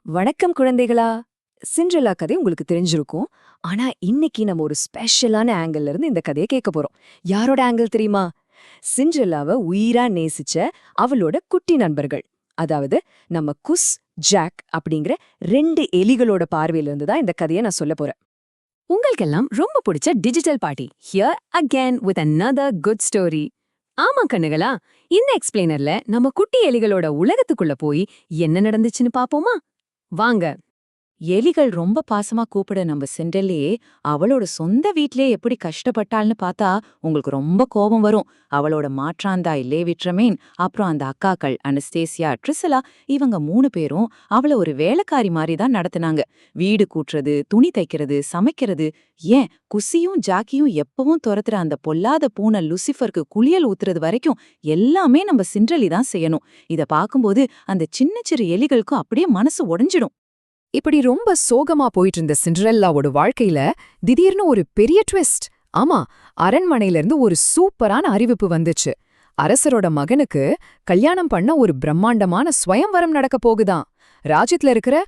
வணக்கம் குழந்தைகளா. சிண்ட்ரெல்லா கதை உங்களுக்கு தெரிஞ்சிருக்கும். ஆனா இன்னைக்கு நம்ம ஒரு ஸ்பெஷலான ஆங்கிள் இருந்து இந்த கதையை கேட்க போறோம். யாரோட ஆங்கிள் தெரியுமா? சிண்ட்ரெல்லாவை உயிரா நேசிச்ச அவளோட குட்டி நண்பர்கள், அதாவது நம்ம குஸ், ஜாக் அப்படிங்கிற 2 எலிகளோட பார்வையில இருந்து தான் இந்த கதையை நான் சொல்ல போறேன். உங்களுக்கெல்லாம் ரொம்ப பிடிச்ச digital party here again with another good story. ஆமா கண்ணுகளா, இந்த எக்ஸ்பிளைனர்ல நம்ம குட்டி எலிகளோட உலகத்துக்குள்ள போய் என்ன நடந்துச்சுன்னு பாப்போமா? வாங்க. எலிகள் ரொம்ப பாசமா கூப்பிட நம்ம சிண்ட்ரெல்லையே அவளோட சொந்த வீட்லயே எப்படி கஷ்டப்பட்டாள்னு பார்த்தா உங்களுக்கு ரொம்ப கோபம் வரும். அவளோட மாற்றாந்தாய் லேவிட்ரமேன், அப்புறம் அந்த அக்காக்கள் அனஸ்தேசியா, ட்ரிசலா, இவங்க 3 பேரும் அவளை ஒரு வேலைக்காரி மாதிரி தான் நடத்துனாங்க. வீடு கூட்டுறது, துணி தைக்கிறது, சமைக்கிறது, ஏன் குசியும் ஜாக்கியும் எப்பவும் துரத்துற அந்த பொல்லாத பூனை லூசிஃபருக்கு குளியல் ஊத்துறது வரைக்கும் எல்லாமே நம்ம சிண்ட்ரெல்லி தான் செய்யணும். இத பார்க்கும்போது அந்த சின்ன சிறு எலிகளுக்கும் அப்படியே மனசு உடைஞ்சிடும். இப்படி ரொம்ப சோகமா போயிட்டு இருந்த சிண்ட்ரெல்லாவோட வாழ்க்கையில திடீர்னு ஒரு பெரிய ட்விஸ்ட். ஆமா, அரண்மனையில இருந்து ஒரு சூப்பரான அறிவிப்பு வந்துச்சு. அரசரோட மகனுக்கு கல்யாணம் பண்ண ஒரு பிரம்மாண்டமான ஸ்வயம்வரம் நடக்க போகுதாம். ராஜ்யத்துல இருக்கிற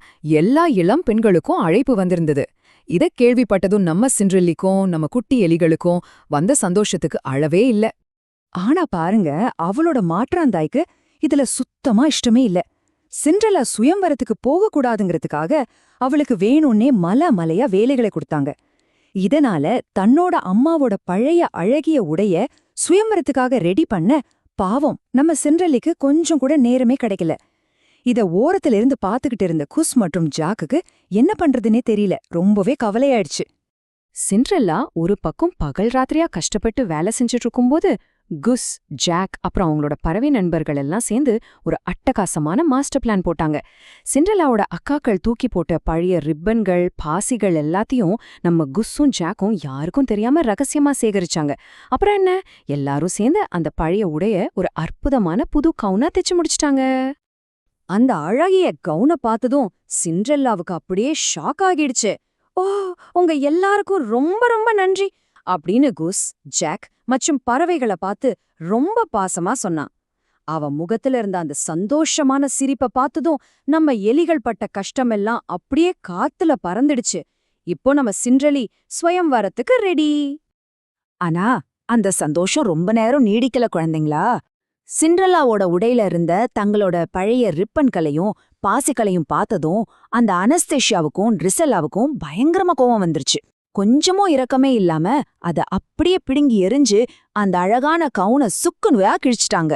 எல்லா இளம் பெண்களுக்கும் அழைப்பு வந்திருந்தது. இத கேள்விப்பட்டதும் நம்ம சிண்ட்ரெல்லிக்கும் நம்ம குட்டி எலிகளுக்கும் வந்த சந்தோஷத்துக்கு அளவே இல்ல. ஆனா பாருங்க, அவளோட மாற்றாந்தாய்க்கு இதுல சுத்தமா இஷ்டமே இல்ல. சிண்ட்ரெல்லா சுயம்வரத்துக்கு போகக்கூடாதுங்கிறதுக்காக அவளுக்கு வேணும்னே மலையா வேலைகளை கொடுத்தாங்க. இதனால தன்னோட அம்மாவோட பழைய அழகிய உடைய சுயம்வரத்துக்காக ரெடி பண்ண பாவம் நம்ம சிண்ட்ரெல்லிக்கு கொஞ்சம் கூட நேரமே கிடைக்கல. இத ஓரத்துல இருந்து பாத்துக்கிட்டு இருந்த குஸ் மற்றும் ஜாக்குக்கு என்ன பண்றதுன்னே தெரியல. ரொம்பவே கவலையாயிடுச்சு. சிண்ட்ரெல்லா ஒரு பக்கம் பகல் ராத்திரியா கஷ்டப்பட்டு வேலை செஞ்சுட்டு இருக்கும்போது குஸ், ஜாக் அப்புறம் அவங்களோட பறவை நண்பர்கள் எல்லாம் சேர்ந்து ஒரு அட்டகாசமான மாஸ்டர் பிளான் போட்டாங்க. சிண்ட்ரெல்லாவோட அக்காக்கள் தூக்கி போட்ட பழைய ரிப்பன்கள், பாசிகள் எல்லாத்தையும் நம்ம குஸ்ஸும் ஜாக்கும் யாருக்கும் தெரியாம ரகசியமா சேகரிச்சாங்க. அப்புறம் என்ன, எல்லாரும் சேர்ந்து அந்த பழைய உடைய ஒரு அற்புதமான புது கவுனா தைச்சு முடிச்சிட்டாங்க. அந்த அழகிய கவுனை பார்த்ததும் சிண்ட்ரெல்லாவுக்கு அப்படியே ஷாக் ஆகிடுச்சு. ஓ, உங்க எல்லாருக்கும் ரொம்ப ரொம்ப நன்றி அப்படின்னு குஸ், ஜாக் மற்றும் பறவைகளை பார்த்து ரொம்ப பாசமா சொன்னான். அவ முகத்துல இருந்த அந்த சந்தோஷமான சிரிப்பை பார்த்ததும் நம்ம எலிகள் பட்ட கஷ்டமெல்லாம் அப்படியே காத்துல பறந்துடுச்சு. இப்போ நம்ம சிண்ட்ரெல்லி ஸ்வயம்வரத்துக்கு ரெடி. ஆனா அந்த சந்தோஷம் ரொம்ப நேரம் நீடிக்கல குழந்தைங்களா. சிண்ட்ரெல்லாவோட உடையில இருந்த தங்களோட பழைய ரிப்பன்களையும் பாசிகளையும் பார்த்ததும் அந்த அனஸ்தேஷியாவுக்கும் ட்ரிசெல்லாவுக்கும் பயங்கரமா கோவம் வந்துருச்சு. கொஞ்சமும் இரக்கமே இல்லாம அத அப்படியே பிடுங்கி எரிஞ்சு அந்த அழகான கவுனை சுக்குநூறா கிழிச்சிட்டாங்க.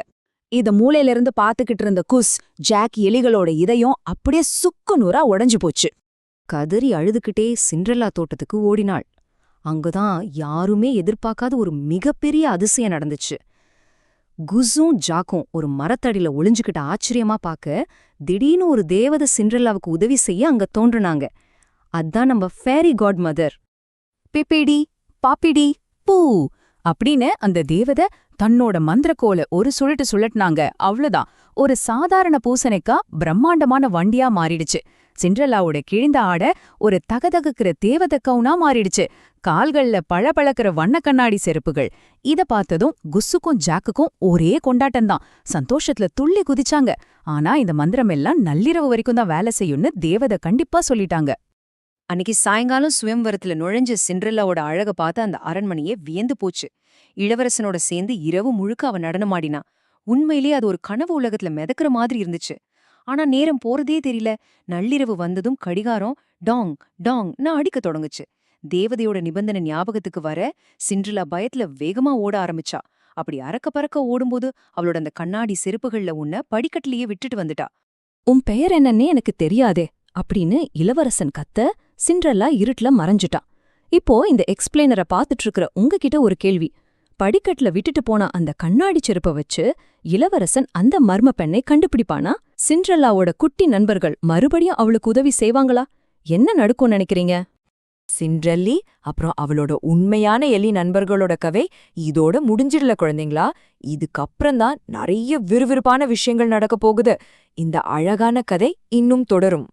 இத மூலையில இருந்து பாத்துக்கிட்டு இருந்த குஸ், ஜாக் எலிகளோட இதயம் அப்படியே சுக்குநூறா உடைஞ்சு போச்சு. கதறி அழுதுகிட்டே சிண்ட்ரெல்லா தோட்டத்துக்கு ஓடினாள். அங்குதான் யாருமே எதிர்பார்க்காத ஒரு மிகப்பெரிய அதிசயம் நடந்துச்சு. குஸும் ஜாக்கும் ஒரு மரத்தடியில ஒளிஞ்சுக்கிட்ட ஆச்சரியமா பார்க்க திடீர்னு ஒரு தேவதை சிண்ட்ரெல்லாவுக்கு உதவி செய்ய அங்க தோன்றுனாங்க. அதான் நம்ம ஃபேரி காட் மதர். பிபிடி பாப்பிடி பூ அப்படின்னு அந்த தேவதை தன்னோட மந்திரக்கோல ஒரு சுழட்டு சுழட்டினாங்க. அவ்வளவுதான், ஒரு சாதாரண பூசணிக்கா பிரம்மாண்டமான வண்டியா மாறிடுச்சு. சிண்ட்ரெல்லாவோட கிழிந்த ஆட ஒரு தகதகுக்கிற தேவதை கவுனா மாறிடுச்சு. கால்கள்ல பளபளக்கிற வண்ண கண்ணாடி செருப்புகள். இத பார்த்ததும் குஸ்ஸுக்கும் ஜாக்குக்கும் ஒரே கொண்டாட்டம்தான். சந்தோஷத்துல துள்ளி குதிச்சாங்க. ஆனா இந்த மந்திரம் எல்லாம் நள்ளிரவு வரைக்கும் தான் வேலை செய்யும்னு தேவதை கண்டிப்பா சொல்லிட்டாங்க. அன்னைக்கு சாயங்காலம் சுயம்வரத்துல நுழைஞ்ச சிண்ட்ரெல்லாவோட அழக பார்த்து அந்த அரண்மனையே வியந்து போச்சு. இளவரசனோட சேர்ந்து இரவு முழுக்க அவ நடனமாடினா. உண்மையிலேயே அது ஒரு கனவு உலகத்துல மிதக்கிற மாதிரி இருந்துச்சு. ஆனா நேரம் போறதே தெரியல. நள்ளிரவு வந்ததும் கடிகாரம் டாங் டாங்னு அடிக்க தொடங்குச்சு. தேவதையோட நிபந்தனை ஞாபகத்துக்கு வர சிண்ட்ரெல்லா பயத்துல வேகமா ஓட ஆரம்பிச்சா. அப்படி அறக்க பறக்க ஓடும்போது அவளோட அந்த கண்ணாடி செருப்புகள்ல உன்ன படிக்கட்டிலேயே விட்டுட்டு வந்துட்டா. உன் பெயர் என்னன்னே எனக்கு தெரியாதே அப்படின்னு இளவரசன் கத்த சிண்ட்ரெல்லா இருட்டுல மறைஞ்சிட்டா. இப்போ இந்த எக்ஸ்பிளைனரை பார்த்துட்டு இருக்கிற உங்ககிட்ட ஒரு கேள்வி. படிக்கட்டுல விட்டுட்டு போன அந்த கண்ணாடி செருப்பை வச்சு இளவரசன் அந்த மர்ம பெண்ணை கண்டுபிடிப்பானா? சிண்ட்ரெல்லாவோட குட்டி நண்பர்கள் மறுபடியும் அவளுக்கு உதவி செய்வாங்களா? என்ன நடக்கும்னு நினைக்கிறீங்க? சிண்ட்ரெல்லி அப்புறம் அவளோட உண்மையான எலி நண்பர்களோட கதை இதோட முடிஞ்சிடல குழந்தைங்களா. இதுக்கப்புறம்தான் நிறைய விறுவிறுப்பான விஷயங்கள் நடக்க போகுது. இந்த அழகான கதை இன்னும் தொடரும்.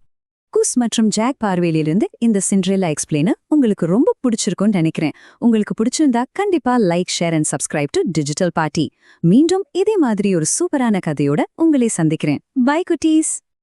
குஸ் மற்றும் ஜாக் பார்வையிலிருந்து இந்த சிண்ட்ரெல்லா எக்ஸ்பிளைனர் உங்களுக்கு ரொம்ப பிடிச்சிருக்கும்னு நினைக்கிறேன். உங்களுக்கு பிடிச்சிருந்தா கண்டிப்பா like, share and subscribe to digital party. மீண்டும் இதே மாதிரி ஒரு சூப்பரான கதையோட உங்களை சந்திக்கிறேன். பை குட்டீஸ்.